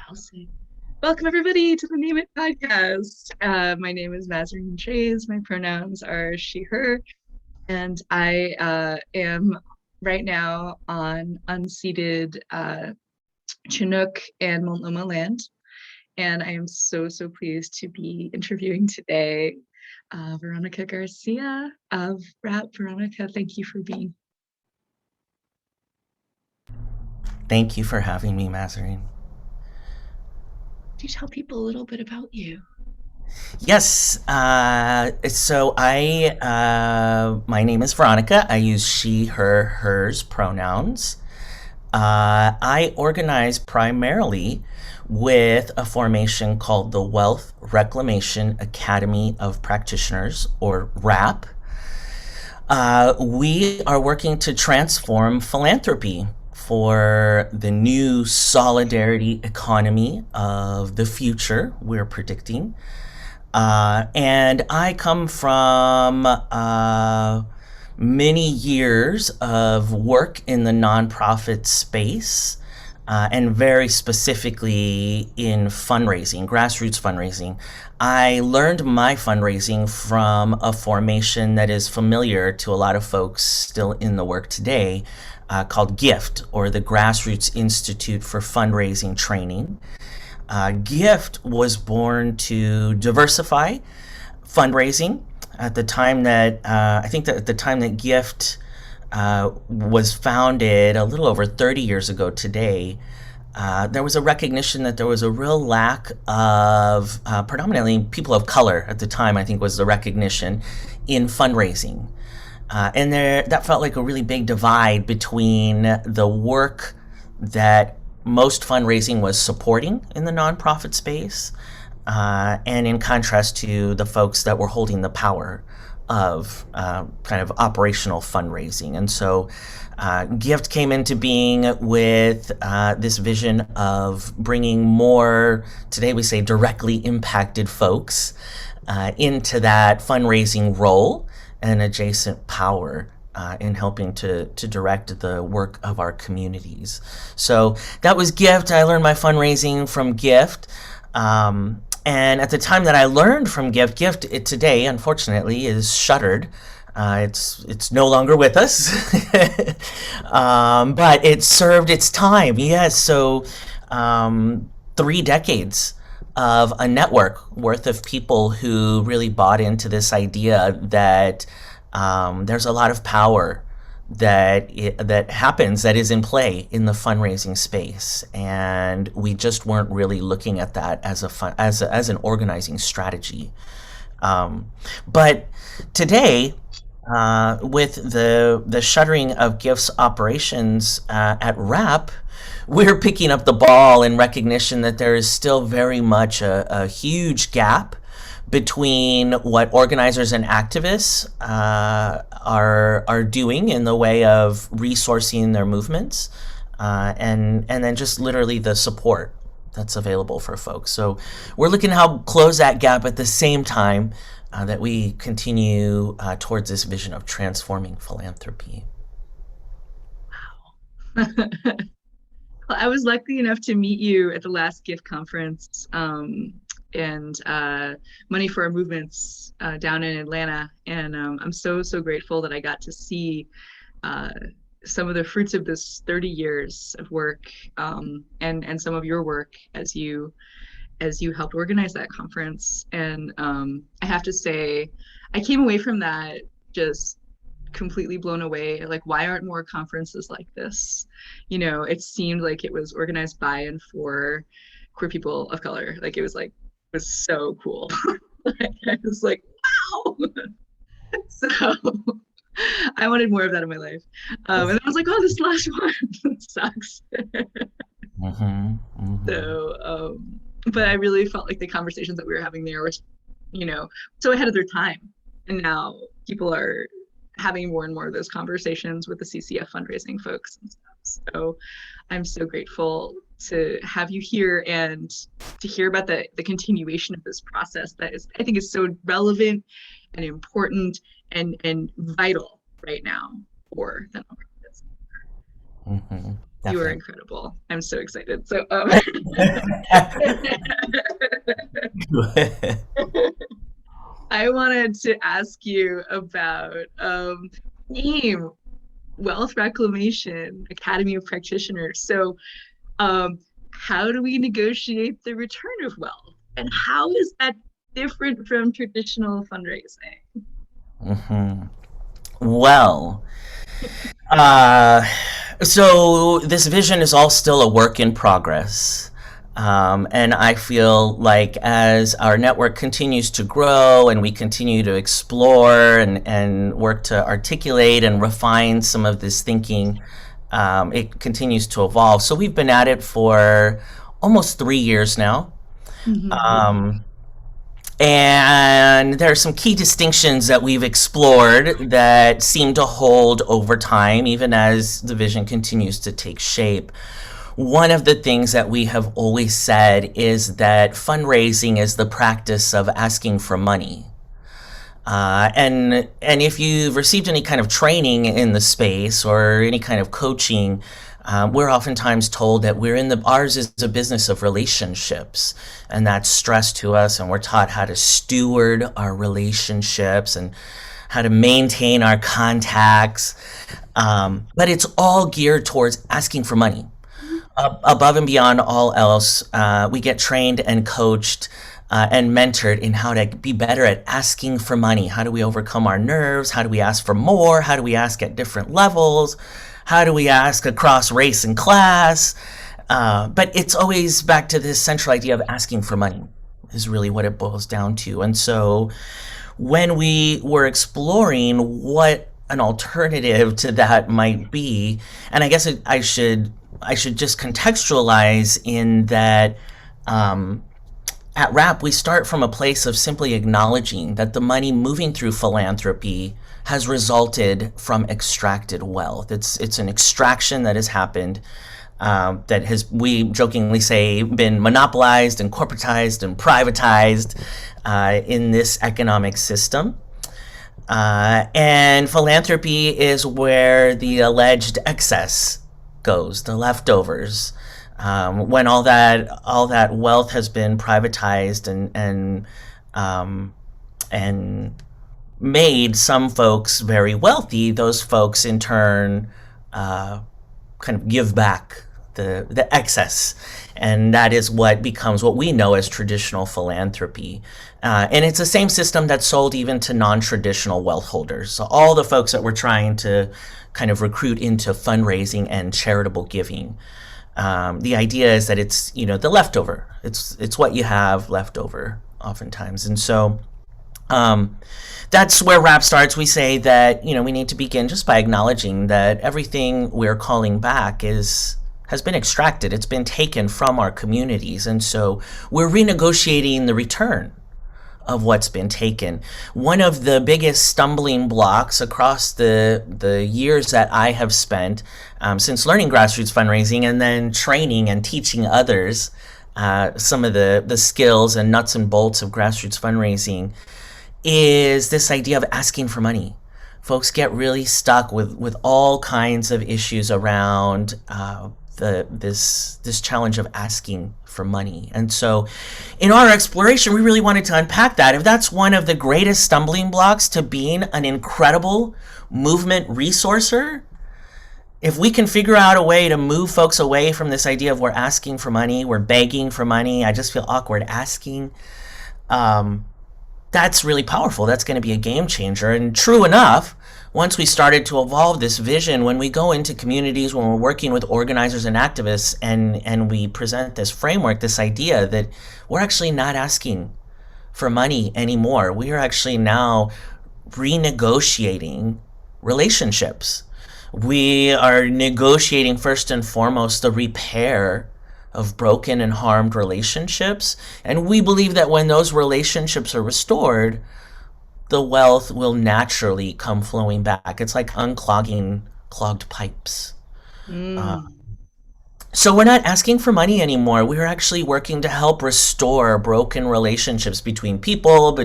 I'll say, welcome everybody to the Name It podcast. My name is Mazarine Chase. My pronouns are she, her, and I am right now on unceded Chinook and Multnomah land. And I am so pleased to be interviewing today Veronica Garcia of RAP. Veronica, thank you for being. Thank you for having me, Mazarine. Do you tell people a little bit about you? Yes, my name is Veronica. I use she, her, hers pronouns. I organize primarily with a formation called the Wealth Reclamation Academy of Practitioners, or RAP. We are working to transform philanthropy for the new solidarity economy of the future we're predicting. And I come from many years of work in the nonprofit space, and very specifically in fundraising, grassroots fundraising. I learned my fundraising from a formation that is familiar to a lot of folks still in the work today, called GIFT, or the Grassroots Institute for Fundraising Training. GIFT was born to diversify fundraising. At the time that I think that at the time that GIFT was founded a little over 30 years ago today, there was a recognition that there was a real lack of predominantly people of color at the time, I think was the recognition in fundraising. And that felt like a really big divide between the work that most fundraising was supporting in the nonprofit space, and in contrast to the folks that were holding the power of kind of operational fundraising. And so GIFT came into being with this vision of bringing more, today we say directly impacted folks, into that fundraising role and adjacent power in helping to direct the work of our communities. So that was GIFT. I learned my fundraising from GIFT. And at the time that I learned from GIFT, it today, unfortunately, is shuttered. It's no longer with us, but it served its time. Yes, so 3 decades of a network worth of people who really bought into this idea that there's a lot of power that happens, that is in play in the fundraising space, and we just weren't really looking at that as an organizing strategy. But today, with the shuttering of GIFT's operations at RAP, we're picking up the ball in recognition that there is still very much a huge gap between what organizers and activists are doing in the way of resourcing their movements, and then just literally the support that's available for folks. So we're looking to help close that gap at the same time that we continue towards this vision of transforming philanthropy. Wow. Well, I was lucky enough to meet you at the last GIFT conference, and Money for Our Movements down in Atlanta. And I'm so grateful that I got to see uh, some of the fruits of this 30 years of work, and some of your work as you helped organize that conference. And I have to say, I came away from that just completely blown away. Like, why aren't more conferences like this? It seemed like it was organized by and for queer people of color. Like, it was so cool. Like, I was like, wow. So I wanted more of that in my life. And I was like, oh, this last one sucks. Mm-hmm, mm-hmm. So, but I really felt like the conversations that we were having there was, so ahead of their time. And now people are having more and more of those conversations with the CCF fundraising folks and stuff. So I'm so grateful to have you here and to hear about the continuation of this process that is, I think, is so relevant and important and vital right now for the nonprofits. Mm-hmm. You are Definitely. incredible. I'm so excited. So, I wanted to ask you about AIM, Wealth Reclamation, Academy of Practitioners. So, um, how do we negotiate the return of wealth? And how is that different from traditional fundraising? Mhm. Well, uh, so this vision is all still a work in progress. And I feel like as our network continues to grow and we continue to explore and work to articulate and refine some of this thinking, it continues to evolve. So we've been at it for almost 3 years now. Mm-hmm. Um, and there are some key distinctions that we've explored that seem to hold over time, even as the vision continues to take shape. One of the things that we have always said is that fundraising is the practice of asking for money. And if you've received any kind of training in the space or any kind of coaching, we're oftentimes told that ours is a business of relationships, and that's stressed to us, and we're taught how to steward our relationships and how to maintain our contacts. But it's all geared towards asking for money. Above and beyond all else, we get trained and coached and mentored in how to be better at asking for money. How do we overcome our nerves? How do we ask for more? How do we ask at different levels? How do we ask across race and class? But it's always back to this central idea of asking for money is really what it boils down to. And so when we were exploring what an alternative to that might be, and I guess I should just contextualize in that at RAP we start from a place of simply acknowledging that the money moving through philanthropy has resulted from extracted wealth. It's an extraction that has happened, that has, we jokingly say, been monopolized and corporatized and privatized in this economic system. And philanthropy is where the alleged excess goes, the leftovers. When all that wealth has been privatized and made some folks very wealthy, those folks in turn kind of give back the excess, and that is what becomes what we know as traditional philanthropy. And it's the same system that's sold even to non-traditional wealth holders. So all the folks that we're trying to kind of recruit into fundraising and charitable giving. The idea is that it's, you know, the leftover. It's what you have left over oftentimes, and so that's where RAP starts. We say that, you know, we need to begin just by acknowledging that everything we're calling back has been extracted. It's been taken from our communities, and so we're renegotiating the return of what's been taken. One of the biggest stumbling blocks across the years that I have spent since learning grassroots fundraising and then training and teaching others some of the skills and nuts and bolts of grassroots fundraising is this idea of asking for money. Folks get really stuck with all kinds of issues around this challenge of asking for money. And so in our exploration, we really wanted to unpack that. If that's one of the greatest stumbling blocks to being an incredible movement resourcer, if we can figure out a way to move folks away from this idea of we're asking for money, we're begging for money, I just feel awkward asking, that's really powerful. That's going to be a game changer. And true enough, once we started to evolve this vision, when we go into communities, when we're working with organizers and activists, and we present this framework, this idea that we're actually not asking for money anymore. We are actually now renegotiating relationships. We are negotiating first and foremost the repair of broken and harmed relationships. And we believe that when those relationships are restored, the wealth will naturally come flowing back. It's like unclogging clogged pipes. Mm. So we're not asking for money anymore. We're actually working to help restore broken relationships between people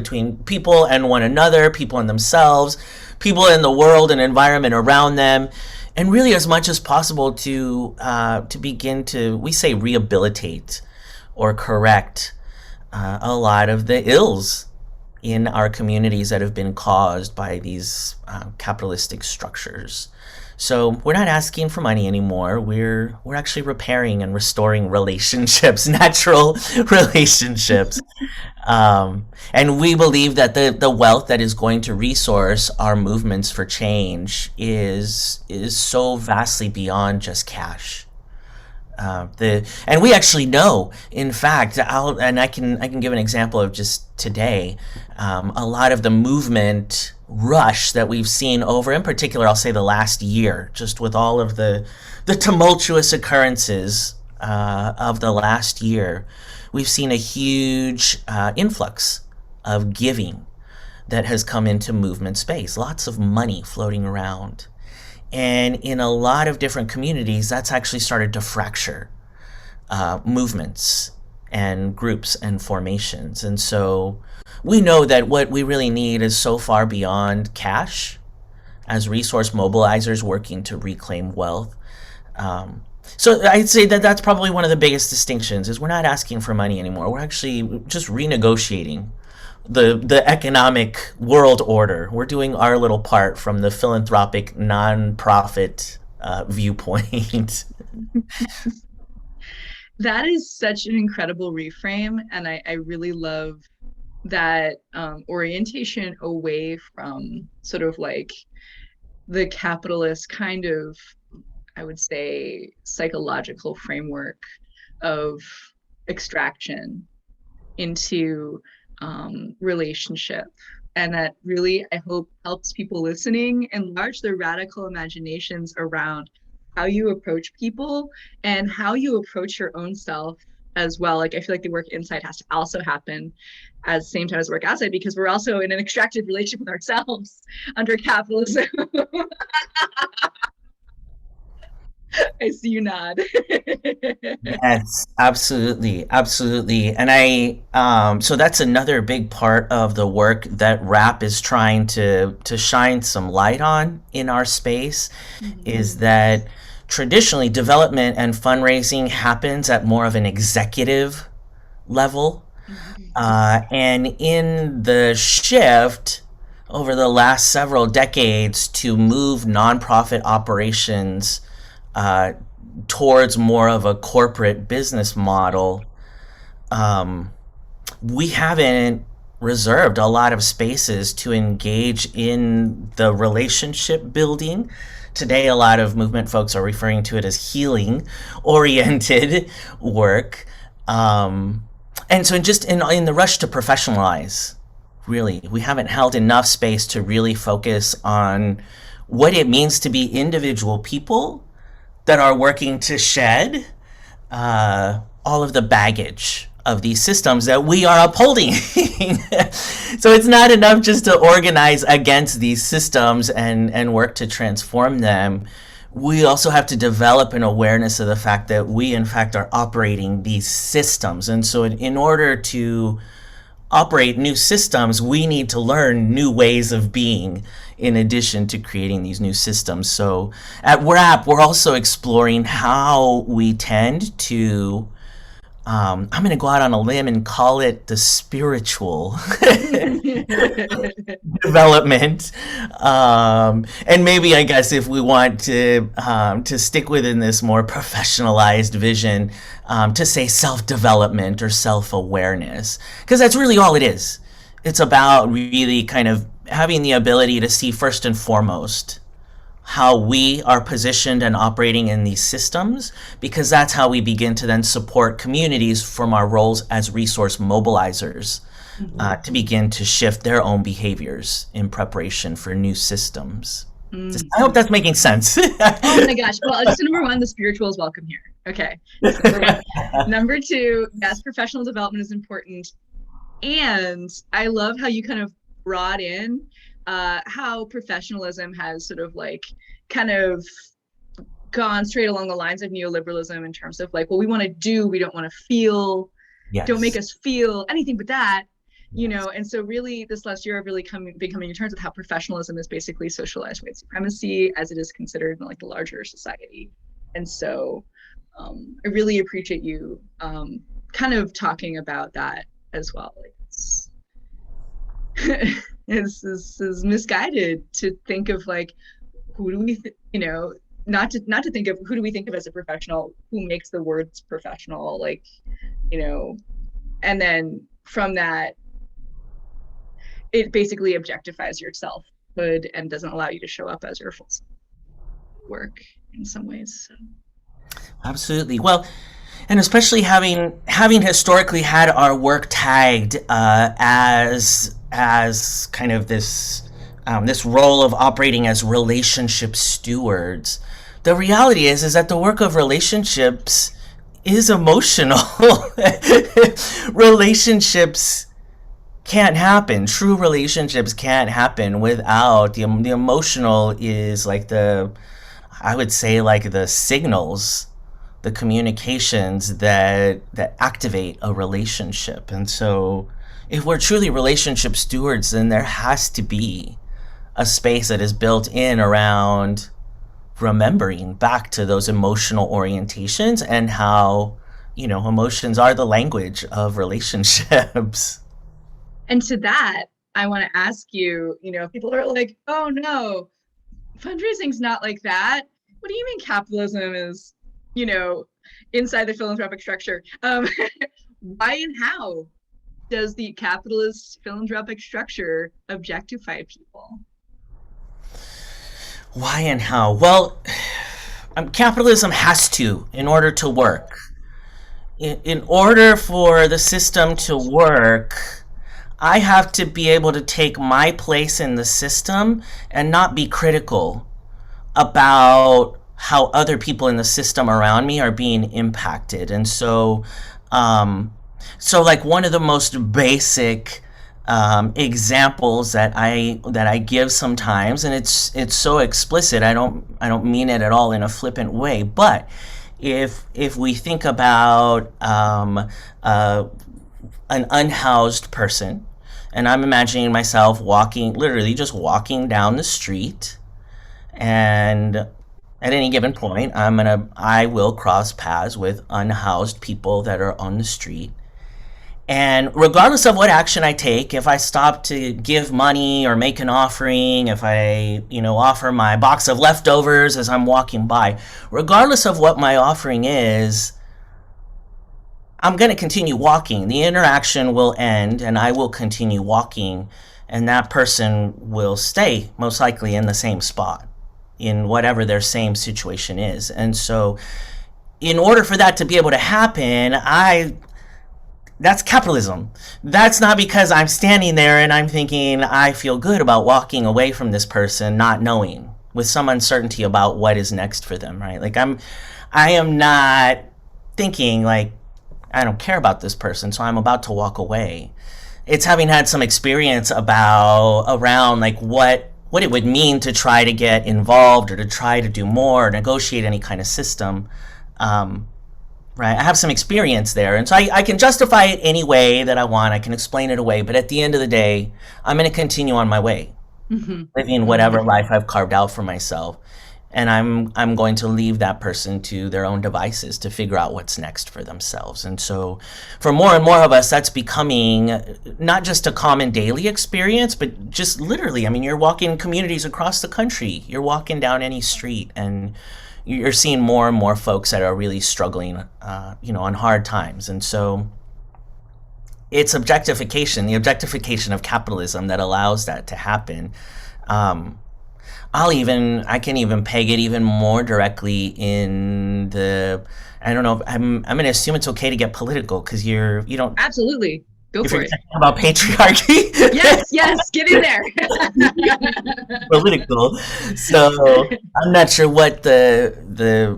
and one another, people and themselves, people in the world and environment around them. and really as much as possible to begin to, we say, rehabilitate or correct a lot of the ills in our communities that have been caused by these capitalistic structures. So we're not asking for money anymore. We're actually repairing and restoring relationships, natural relationships. And we believe that the wealth that is going to resource our movements for change is so vastly beyond just cash. And we actually know, in fact, I can give an example of just today. A lot of the movement rush that we've seen over, in particular, I'll say the last year, just with all of the tumultuous occurrences of the last year, we've seen a huge influx of giving that has come into movement space. Lots of money floating around. And in a lot of different communities, that's actually started to fracture movements and groups and formations. And so we know that what we really need is so far beyond cash as resource mobilizers working to reclaim wealth. So I'd say that that's probably one of the biggest distinctions is we're not asking for money anymore. We're actually just renegotiating the economic world order. We're doing our little part from the philanthropic nonprofit viewpoint. That is such an incredible reframe. And I really love that orientation away from sort of like the capitalist kind of, I would say, psychological framework of extraction into relationship. And that really, I hope, helps people listening enlarge their radical imaginations around how you approach people and how you approach your own self as well. Like, I feel like the work inside has to also happen at the same time as work outside, because we're also in an extracted relationship with ourselves under capitalism. I see you nod. Yes, absolutely, absolutely. And so that's another big part of the work that RAP is trying to shine some light on in our space Mhm. is that traditionally development and fundraising happens at more of an executive level. Mhm. And in the shift over the last several decades to move nonprofit operations uh, towards more of a corporate business model, um, we haven't reserved a lot of spaces to engage in the relationship building. Today, a lot of movement folks are referring to it as healing oriented work. And so, just in the rush to professionalize, really, we haven't held enough space to really focus on what it means to be individual people that are working to shed all of the baggage of these systems that we are upholding. So it's not enough just to organize against these systems and work to transform them. We also have to develop an awareness of the fact that we, in fact, are operating these systems. And so, in order to operate new systems, we need to learn new ways of being in addition to creating these new systems. So at WRAP, we're also exploring how we tend to, I'm going to go out on a limb and call it the spiritual development. And maybe I guess if we want to stick within this more professionalized vision, to say self-development or self-awareness, because that's really all it is. It's about really kind of having the ability to see first and foremost how we are positioned and operating in these systems, because that's how we begin to then support communities from our roles as resource mobilizers to begin to shift their own behaviors in preparation for new systems. I hope Mhm. that's making sense. Oh my gosh. Well, just number one, the spiritual is welcome here. Okay. So number one. Number two, yes, professional development is important. And I love how you kind of brought in how professionalism has sort of like kind of gone straight along the lines of neoliberalism in terms of like, well, we want to do, we don't want to feel, don't make Yes. us feel anything but that. And so really this last year I've really been coming to terms with how professionalism is basically socialized white supremacy as it is considered in like the larger society. And so I really appreciate you kind of talking about that as well. Like it's misguided to think of like who do we not to think of who do we think of as a professional, who makes the words professional, like, and then from that it basically objectifies your selfhood and doesn't allow you to show up as your full work in some ways. So. Absolutely. Well, and especially having historically had our work tagged as kind of this role of operating as relationship stewards. The reality is that the work of relationships is emotional. Relationships can't happen. True relationships can't happen without the emotional is like I would say like the signals, the communications that activate a relationship. And so if we're truly relationship stewards, then there has to be a space that is built in around remembering back to those emotional orientations and how, emotions are the language of relationships. And to that, I want to ask you, people are like, oh no, fundraising's not like that. What do you mean capitalism is, inside the philanthropic structure? Why and how does the capitalist philanthropic structure objectify people? Why and how? Well, capitalism has to in order to work. In order for the system to work, I have to be able to take my place in the system and not be critical about how other people in the system around me are being impacted. And so like one of the most basic examples that I give sometimes, and it's so explicit. I don't mean it at all in a flippant way, but if we think about an unhoused person, and I'm imagining myself literally just walking down the street, and at any given point, I will cross paths with unhoused people that are on the street. And regardless of what action I take, if I stop to give money or make an offering, if I, offer my box of leftovers as I'm walking by, regardless of what my offering is, I'm going to continue walking. The interaction will end and I will continue walking, and that person will stay most likely in the same spot in whatever their same situation is. And so in order for that to be able to happen, that's capitalism. That's not because I'm standing there and I'm thinking I feel good about walking away from this person, not knowing, with some uncertainty about what is next for them, right? Like I am not thinking like I don't care about this person, so I'm about to walk away. It's having had some experience around like what it would mean to try to get involved or to try to do more or negotiate any kind of system. Right, I have some experience there, and so I can justify it any way that I want. I can explain it away, but at the end of the day, I'm going to continue on my way, living whatever life I've carved out for myself, and I'm going to leave that person to their own devices to figure out what's next for themselves. And so, for more and more of us, that's becoming not just a common daily experience, but just literally. I mean, you're walking communities across the country. You're walking down any street, and you're seeing more and more folks that are really struggling, on hard times. And so it's the objectification of capitalism that allows that to happen. I can even peg it even more directly in I don't know, I'm going to assume it's okay to get political because you don't. Absolutely. Go if for you're it. talking about patriarchy. Yes, get in there. Political. So I'm not sure what the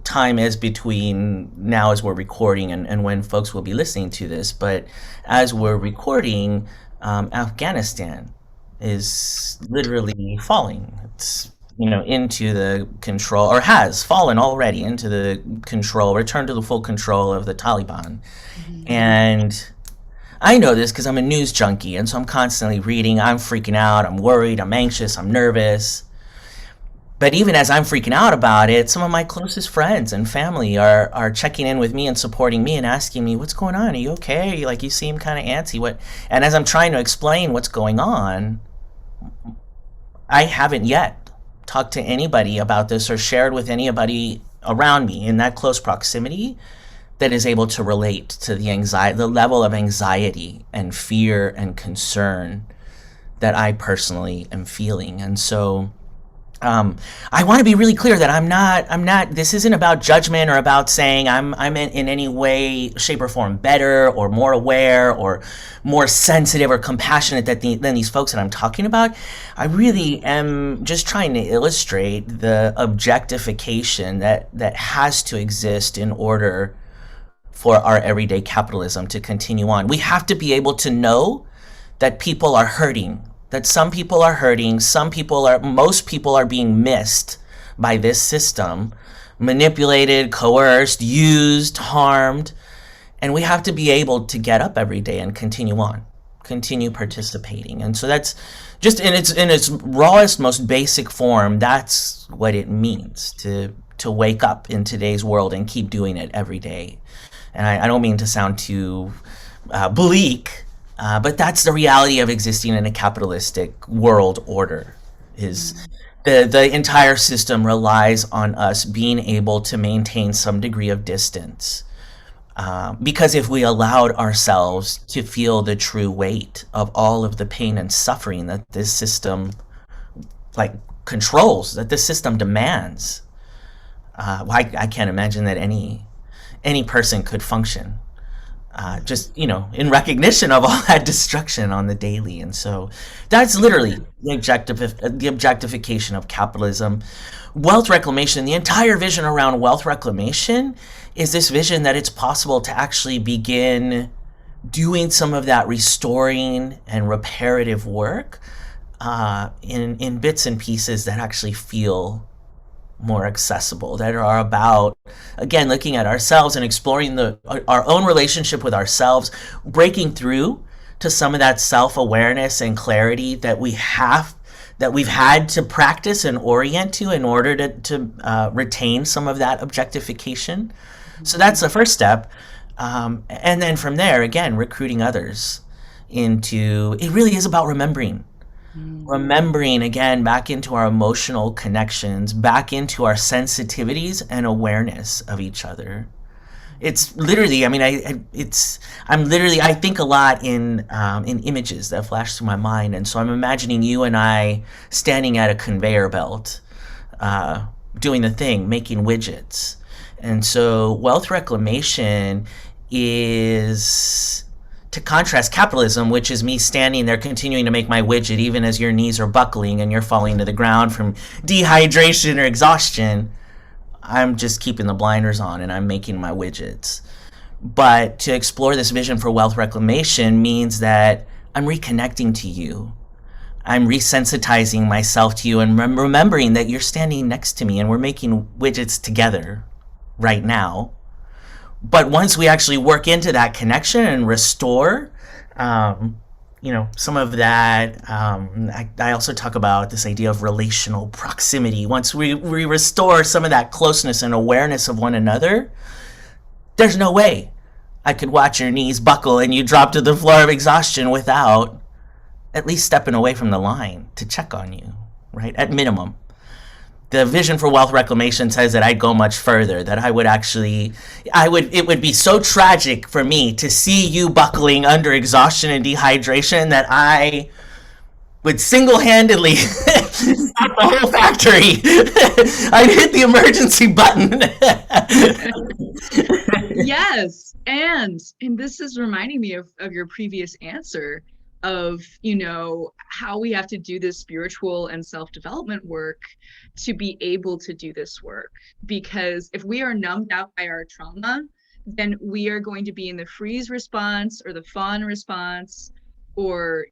time is between now as we're recording and when folks will be listening to this. But as we're recording, Afghanistan is literally falling. It's into the control, or has fallen already into the control, return to the full control of the Taliban. And I know this because I'm a news junkie, and so I'm constantly reading. I'm freaking out. I'm worried. I'm anxious. I'm nervous. But even as I'm freaking out about it, some of my closest friends and family are checking in with me and supporting me and asking me, "What's going on? Are you okay? You seem kind of antsy." What? And as I'm trying to explain what's going on, I haven't yet talked to anybody about this or shared with anybody around me in that close proximity that is able to relate to the level of anxiety and fear and concern that I personally am feeling. And so I want to be really clear that this isn't about judgment or about saying I'm in any way, shape, or form better or more aware or more sensitive or compassionate than these folks that I'm talking about. I really am just trying to illustrate the objectification that has to exist in order for our everyday capitalism to continue on. We have to be able to know that people are hurting, that some people are hurting, most people are being missed by this system, manipulated, coerced, used, harmed, and we have to be able to get up every day and continue on, continue participating. And so that's just in its rawest, most basic form. That's what it means to wake up in today's world and keep doing it every day. And I don't mean to sound too bleak, but that's the reality of existing in a capitalistic world order. Is the entire system relies on us being able to maintain some degree of distance. Because if we allowed ourselves to feel the true weight of all of the pain and suffering that this system like controls, that this system demands, I can't imagine that any person could function just in recognition of all that destruction on the daily. And so that's literally the objectification of capitalism. Wealth reclamation, the entire vision around wealth reclamation is this vision that it's possible to actually begin doing some of that restoring and reparative work in bits and pieces that actually feel more accessible, that are about, again, looking at ourselves and exploring our own relationship with ourselves, breaking through to some of that self-awareness and clarity that we've had to practice and orient to in order to retain some of that objectification. So that's the first step. And then from there, again, recruiting others into it really is about remembering again back into our emotional connections, back into our sensitivities and awareness of each other. It's literally, I mean, I think a lot in images that flash through my mind, and so I'm imagining you and I standing at a conveyor belt, doing the thing, making widgets. And so wealth reclamation is, to contrast capitalism, which is me standing there continuing to make my widget even as your knees are buckling and you're falling to the ground from dehydration or exhaustion. I'm just keeping the blinders on and I'm making my widgets. But to explore this vision for wealth reclamation means that I'm reconnecting to you. I'm resensitizing myself to you and remembering that you're standing next to me and we're making widgets together right now. But once we actually work into that connection and restore, some of that, I also talk about this idea of relational proximity. Once we restore some of that closeness and awareness of one another, there's no way I could watch your knees buckle and you drop to the floor of exhaustion without at least stepping away from the line to check on you, right? At minimum. The vision for wealth reclamation says that I'd go much further, that it would be so tragic for me to see you buckling under exhaustion and dehydration that I would single-handedly stop the whole factory. I'd hit the emergency button. Yes. And this is reminding me of your previous answer of, how we have to do this spiritual and self-development work to be able to do this work. Because if we are numbed out by our trauma, then we are going to be in the freeze response or the fawn response, or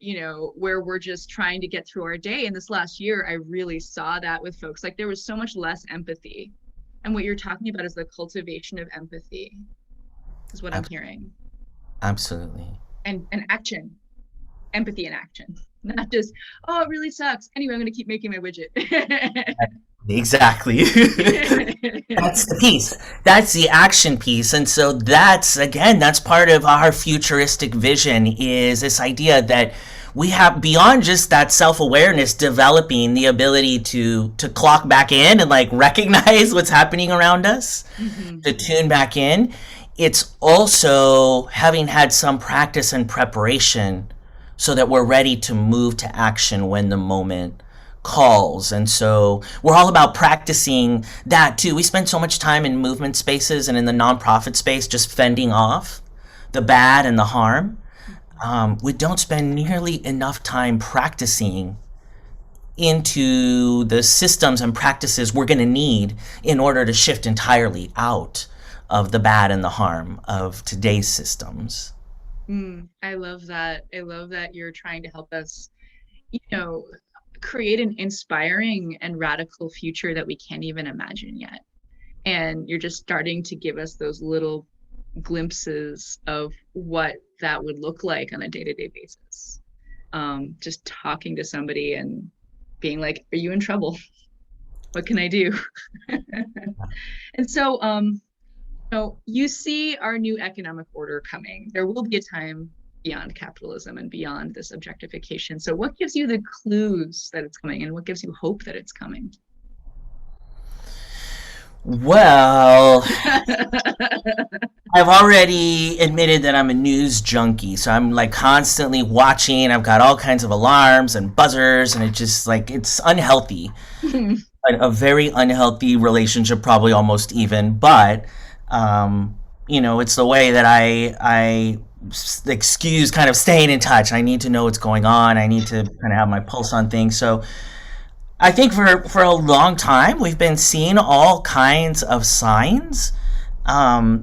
where we're just trying to get through our day. And this last year I really saw that with folks. Like, there was so much less empathy, and what you're talking about is the cultivation of empathy is what I'm hearing. Absolutely. and action, empathy and action, not just, oh, it really sucks. Anyway, I'm going to keep making my widget. Exactly. That's the piece. That's the action piece. And so that's again, that's part of our futuristic vision is this idea that we have beyond just that self-awareness, developing the ability to clock back in and like recognize what's happening around us, Mm-hmm. to tune back in. It's also having had some practice and preparation so that we're ready to move to action when the moment calls. And so we're all about practicing that too. We spend so much time in movement spaces and in the nonprofit space just fending off the bad and the harm. We don't spend nearly enough time practicing into the systems and practices we're going to need in order to shift entirely out of the bad and the harm of today's systems. I love that. I love that you're trying to help us, you know, create an inspiring and radical future that we can't even imagine yet. And you're just starting to give us those little glimpses of what that would look like on a day-to-day basis. Just talking to somebody and being like, are you in trouble? What can I do? And so, you see our new economic order coming. There will be a time beyond capitalism and beyond this objectification. So, what gives you the clues that it's coming, and what gives you hope that it's coming? Well, I've already admitted that I'm a news junkie, so I'm like constantly watching. I've got all kinds of alarms and buzzers, and it just like it's unhealthy. A very unhealthy relationship, probably almost even. But it's the way that I excuse kind of staying in touch. I need to know what's going on. I need to kind of have my pulse on things. So I think for a long time we've been seeing all kinds of signs. But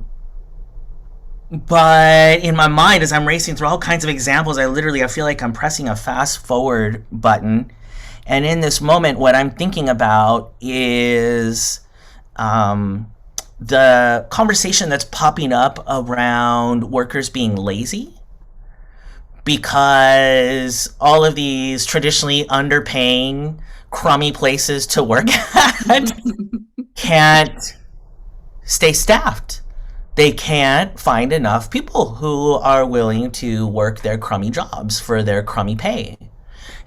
in my mind, as I'm racing through all kinds of examples, I feel like I'm pressing a fast forward button. And in this moment, what I'm thinking about is the conversation that's popping up around workers being lazy because all of these traditionally underpaying, crummy places to work at can't stay staffed. They can't find enough people who are willing to work their crummy jobs for their crummy pay.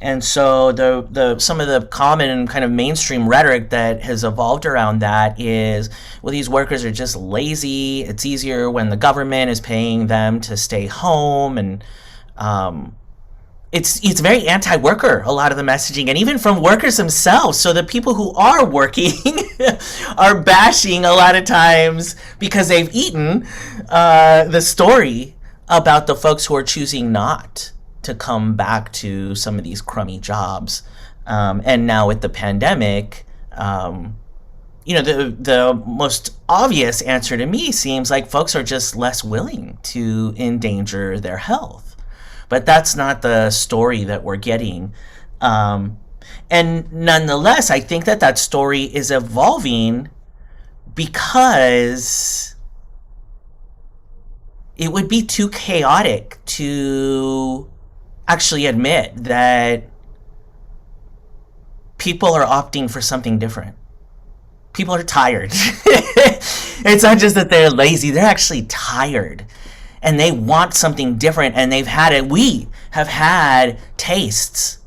And so the some of the common kind of mainstream rhetoric that has evolved around that is, well, these workers are just lazy. It's easier when the government is paying them to stay home, and it's very anti-worker, a lot of the messaging, and even from workers themselves. So the people who are working are bashing a lot of times because they've eaten the story about the folks who are choosing not to come back to some of these crummy jobs. And now with the pandemic, the most obvious answer to me seems like folks are just less willing to endanger their health. But that's not the story that we're getting. And nonetheless, I think that story is evolving because it would be too chaotic to actually admit that people are opting for something different. People are tired. It's not just that they're lazy, they're actually tired. And they want something different, and we have had tastes,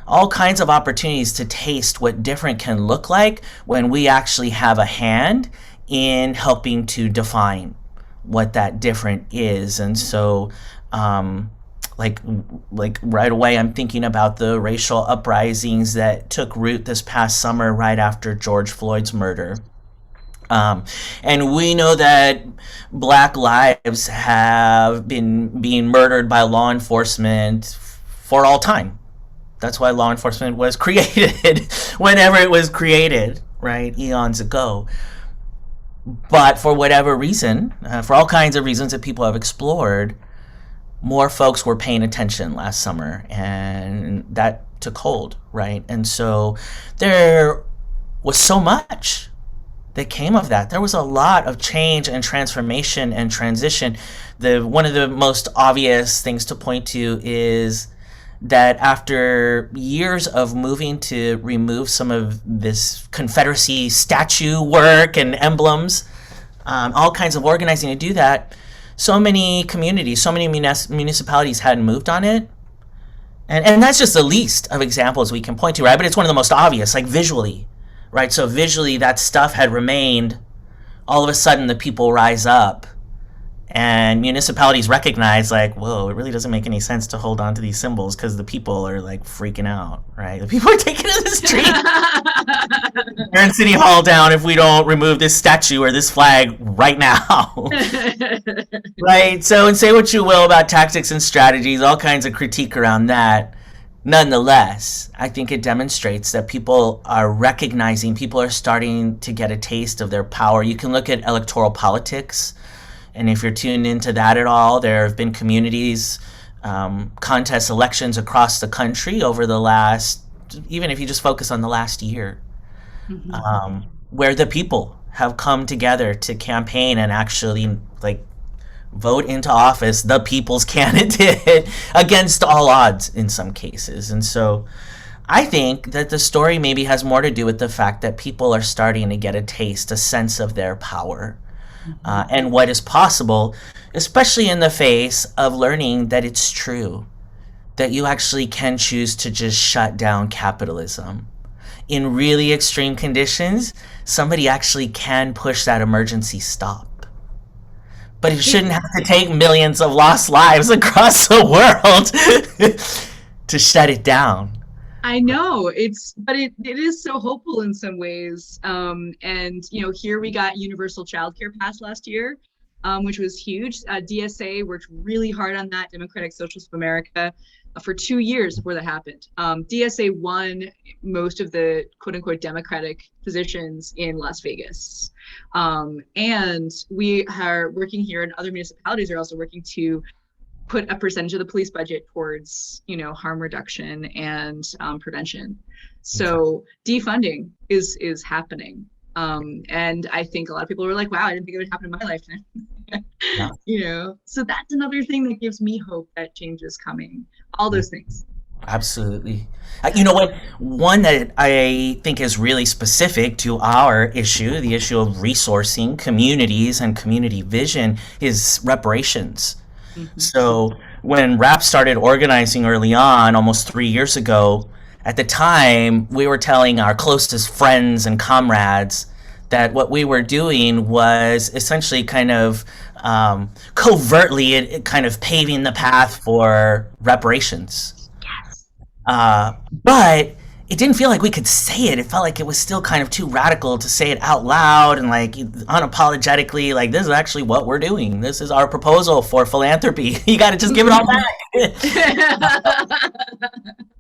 all kinds of opportunities to taste what different can look like when we actually have a hand in helping to define what that different is. And so, like right away, I'm thinking about the racial uprisings that took root this past summer right after George Floyd's murder. And we know that Black lives have been being murdered by law enforcement for all time. That's why law enforcement was created whenever it was created, right? Eons ago. But for whatever reason, for all kinds of reasons that people have explored, more folks were paying attention last summer, and that took hold, right? And so there was so much that came of that. There was a lot of change and transformation and transition. The one of the most obvious things to point to is that after years of moving to remove some of this Confederacy statue work and emblems, all kinds of organizing to do that, so many communities, so many municipalities hadn't moved on it. And that's just the least of examples we can point to, right? But it's one of the most obvious, like visually, right? So visually, that stuff had remained. All of a sudden, the people rise up, and municipalities recognize, like, whoa, it really doesn't make any sense to hold on to these symbols because the people are like freaking out, right? The people are taking to the street. Burn City Hall down if we don't remove this statue or this flag right now. Right? So, and say what you will about tactics and strategies, all kinds of critique around that. Nonetheless, I think it demonstrates that people are recognizing, people are starting to get a taste of their power. You can look at electoral politics, and if you're tuned into that at all, there have been communities, contest elections across the country over the last, even if you just focus on the last year, where the people have come together to campaign and actually like vote into office the people's candidate against all odds in some cases. And so I think that the story maybe has more to do with the fact that people are starting to get a taste, a sense of their power, and what is possible, especially in the face of learning that it's true, that you actually can choose to just shut down capitalism. In really extreme conditions, somebody actually can push that emergency stop. But it shouldn't have to take millions of lost lives across the world to shut it down. I know but it is so hopeful in some ways. And here we got universal childcare passed last year, which was huge. DSA worked really hard on that, Democratic Socialists of America, for 2 years before that happened. DSA won most of the quote unquote Democratic positions in Las Vegas. And we are working here, and other municipalities are also working to put a percentage of the police budget towards, harm reduction and prevention. So defunding is happening. And I think a lot of people were like, wow, I didn't think it would happen in my lifetime. Yeah. So that's another thing that gives me hope that change is coming. All those things. Absolutely. You know what? One that I think is really specific to our issue, the issue of resourcing communities and community vision, is reparations. So when RAP started organizing early on, almost 3 years ago, at the time, we were telling our closest friends and comrades that what we were doing was essentially kind of covertly kind of paving the path for reparations. But it didn't feel like we could say it. It felt like it was still kind of too radical to say it out loud and like unapologetically, like, this is actually what we're doing. This is our proposal for philanthropy. You got to just give it all back.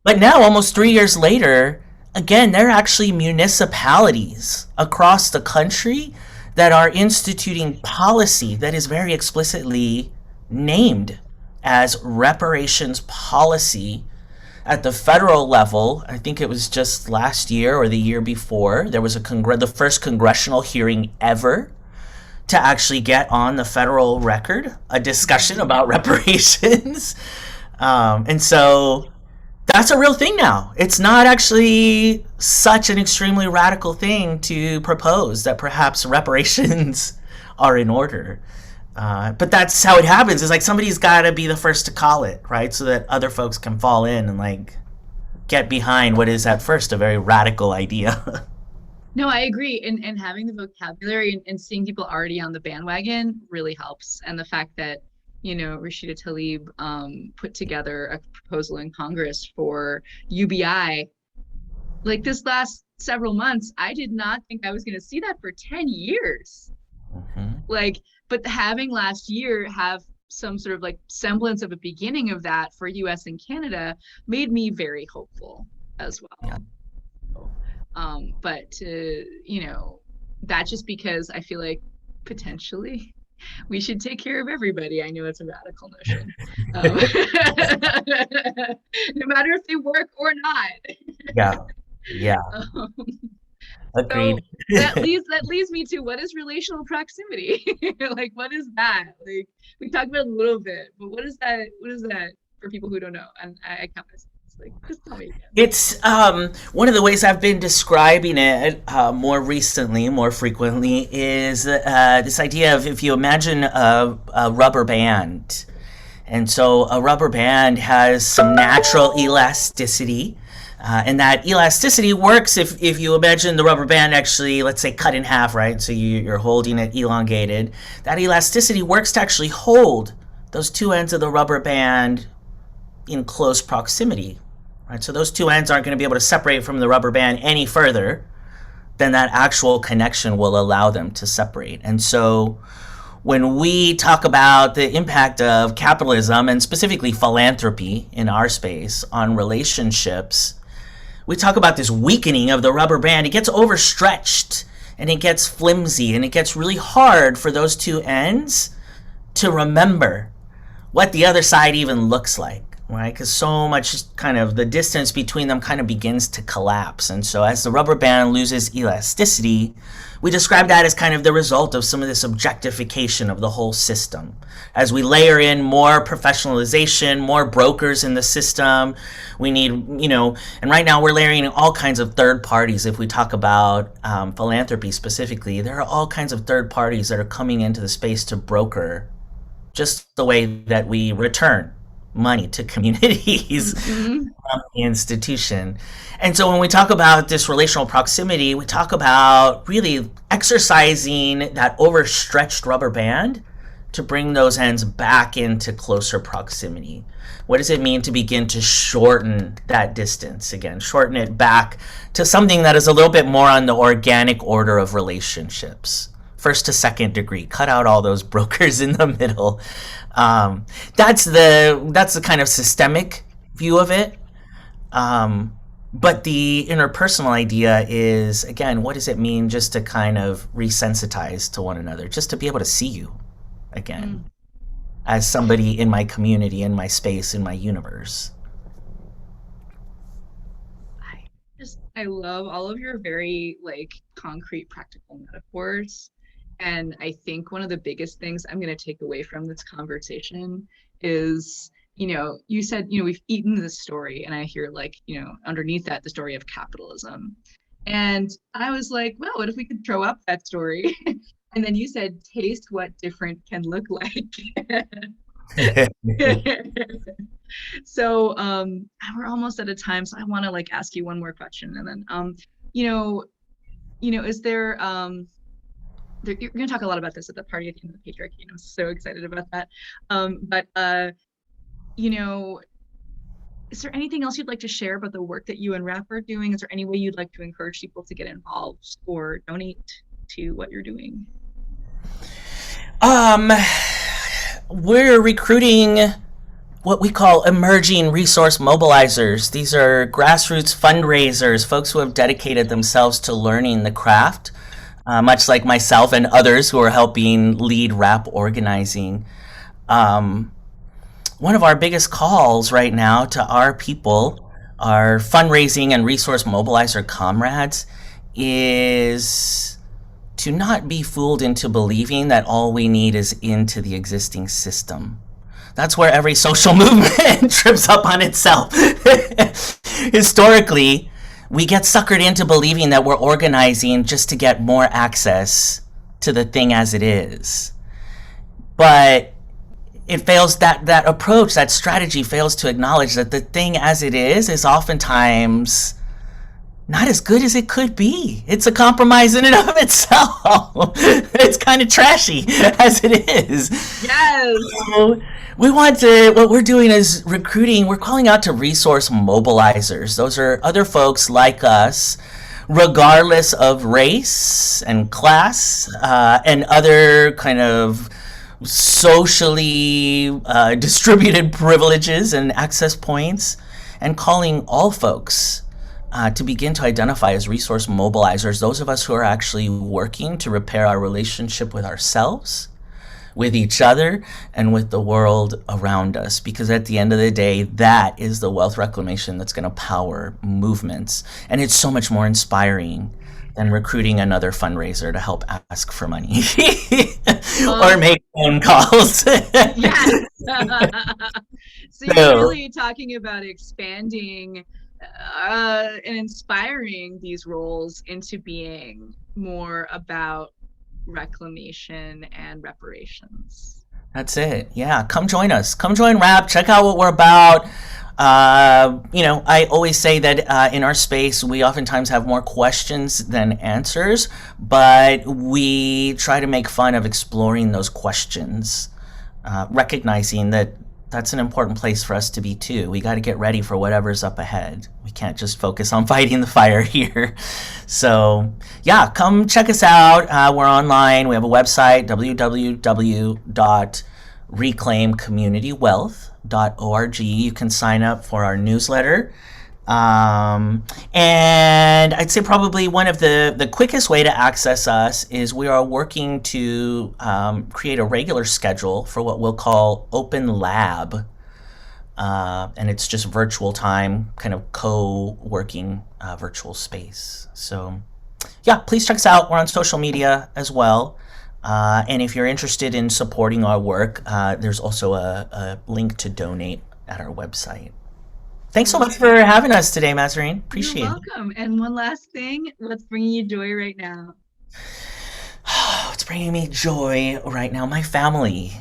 But now, almost 3 years later, again, there are actually municipalities across the country that are instituting policy that is very explicitly named as reparations policy. At the federal level, I think it was just last year or the year before, there was the first congressional hearing ever to actually get on the federal record a discussion about reparations. And so that's a real thing now. It's not actually such an extremely radical thing to propose that perhaps reparations are in order. But that's how it happens. It's like somebody's got to be the first to call it, right? So that other folks can fall in and like get behind what is at first a very radical idea. No, I agree. And having the vocabulary and seeing people already on the bandwagon really helps. And the fact that, Rashida Tlaib put together a proposal in Congress for UBI, like this last several months, I did not think I was going to see that for 10 years. But having last year have some sort of like semblance of a beginning of that for US and Canada made me very hopeful as well. But that's just because I feel like potentially we should take care of everybody. I know it's a radical notion, no matter if they work or not. Yeah. Agreed. So that leads me to, what is relational proximity? Like, what is that? Like, we talked about it a little bit, but what is that? What is that for people who don't know? And I count myself. Like, just tell me again. It's one of the ways I've been describing it more recently, more frequently, is this idea of if you imagine a rubber band. And so a rubber band has some natural elasticity. And that elasticity works if you imagine the rubber band actually, let's say, cut in half, right? So you're holding it elongated. That elasticity works to actually hold those two ends of the rubber band in close proximity. Right? So those two ends aren't going to be able to separate from the rubber band any further than that actual connection will allow them to separate. And so when we talk about the impact of capitalism and specifically philanthropy in our space on relationships, we talk about this weakening of the rubber band. It gets overstretched and it gets flimsy and it gets really hard for those two ends to remember what the other side even looks like, right? Because so much kind of the distance between them kind of begins to collapse. And so as the rubber band loses elasticity, we describe that as kind of the result of some of this objectification of the whole system. As we layer in more professionalization, more brokers in the system, we need, and right now we're layering in all kinds of third parties. If we talk about philanthropy specifically, there are all kinds of third parties that are coming into the space to broker just the way that we return money to communities Mm-hmm. from the institution. And so when we talk about this relational proximity, we talk about really exercising that overstretched rubber band to bring those ends back into closer proximity. What does it mean to begin to shorten that distance again, shorten it back to something that is a little bit more on the organic order of relationships? First to second degree, cut out all those brokers in the middle. That's the kind of systemic view of it. But the interpersonal idea is, again, what does it mean just to kind of resensitize to one another, just to be able to see you again Mm. as somebody in my community, in my space, in my universe. I love all of your very like concrete, practical metaphors. And I think one of the biggest things I'm going to take away from this conversation is, you said, we've eaten this story, and I hear like, underneath that, the story of capitalism. And I was like, well, what if we could throw up that story? And then you said, taste what different can look like. So we're almost out of time, so I want to like ask you one more question, and then you know is you're going to talk a lot about this at the party at the end of the patriarchy, and I'm so excited about that. But you know is there anything else you'd like to share about the work that you and RAP are doing? Is there any way you'd like to encourage people to get involved or donate to what you're doing? Um, we're recruiting what we call emerging resource mobilizers. These are grassroots fundraisers, folks who have dedicated themselves to learning the craft, much like myself and others who are helping lead RAP organizing. Um, One of our biggest calls right now to our people, our fundraising and resource mobilizer comrades, is to not be fooled into believing that all we need is into the existing system. That's where every social movement trips up on itself. Historically, we get suckered into believing that we're organizing just to get more access to the thing as it is. But it fails, that approach, that strategy fails to acknowledge that the thing as it is oftentimes not as good as it could be. It's a compromise in and of itself. It's kind of trashy as it is. Yes. So what we're doing is recruiting, we're calling out to resource mobilizers. Those are other folks like us, regardless of race and class, and other kind of socially distributed privileges and access points, and calling all folks to begin to identify as resource mobilizers, those of us who are actually working to repair our relationship with ourselves, with each other, and with the world around us. Because at the end of the day, that is the wealth reclamation that's going to power movements. And it's so much more inspiring than recruiting another fundraiser to help ask for money or Um, make phone calls. yes. So you're So really talking about expanding and inspiring these roles into being more about reclamation and reparations. that's it. Yeah, come join us. Come join RAP. Check out what we're about. I always say that in our space, we oftentimes have more questions than answers, but we try to make fun of exploring those questions, recognizing that that's an important place for us to be too. We got to get ready for whatever's up ahead. We can't just focus on fighting the fire here. So, yeah, come check us out. We're online. We have a website, www.reclaimcommunitywealth.org. You can sign up for our newsletter. And I'd say probably one of the quickest way to access us is we are working to create a regular schedule for what we'll call Open Lab. And it's just virtual time, kind of co-working virtual space. So yeah, please check us out. We're on social media as well. And if you're interested in supporting our work, there's also a link to donate at our website. Thanks so much for Wonderful. having us today, Mazarine. You're Appreciate it. welcome. And one last thing, what's bringing you joy right now? What's bringing me joy right now? My family.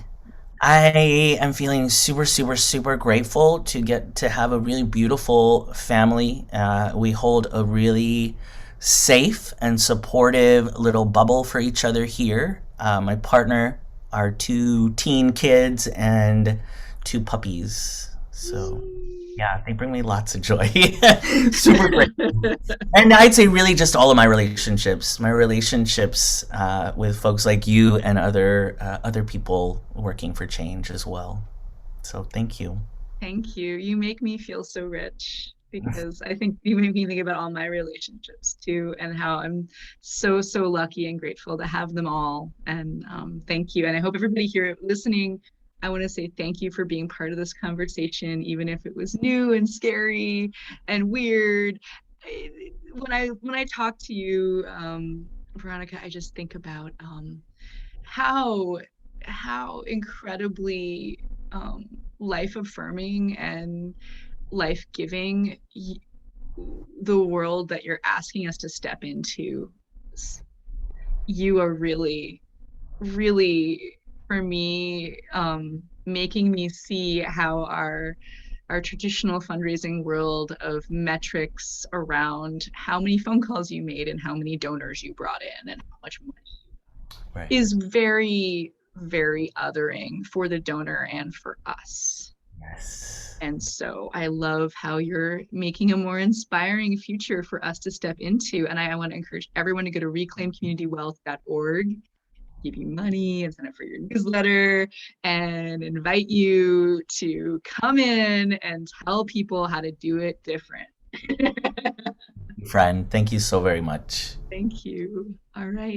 I am feeling super, super, super grateful to get to have a really beautiful family. We hold a really safe and supportive little bubble for each other here. My partner, our two teen kids, and two puppies. So, yeah, they bring me lots of joy. Super great. And I'd say really just all of my relationships with folks like you and other people working for change as well. So thank you. Thank you. You make me feel so rich because I think you make me think about all my relationships too and how I'm so, so lucky and grateful to have them all. And thank you. And I hope everybody here listening, I want to say thank you for being part of this conversation, even if it was new and scary and weird. When I talk to you, Veronica, I just think about how how incredibly life affirming and life giving the world that you're asking us to step into. You are really, really, for me, making me see how our traditional fundraising world of metrics around how many phone calls you made and how many donors you brought in and how much money Right. is very, very othering for the donor and for us. Yes. And so I love how you're making a more inspiring future for us to step into. And I want to encourage everyone to go to reclaimcommunitywealth.org, give you money and sign up for your newsletter and invite you to come in and tell people how to do it different. Friend, thank you so very much. Thank you. All right.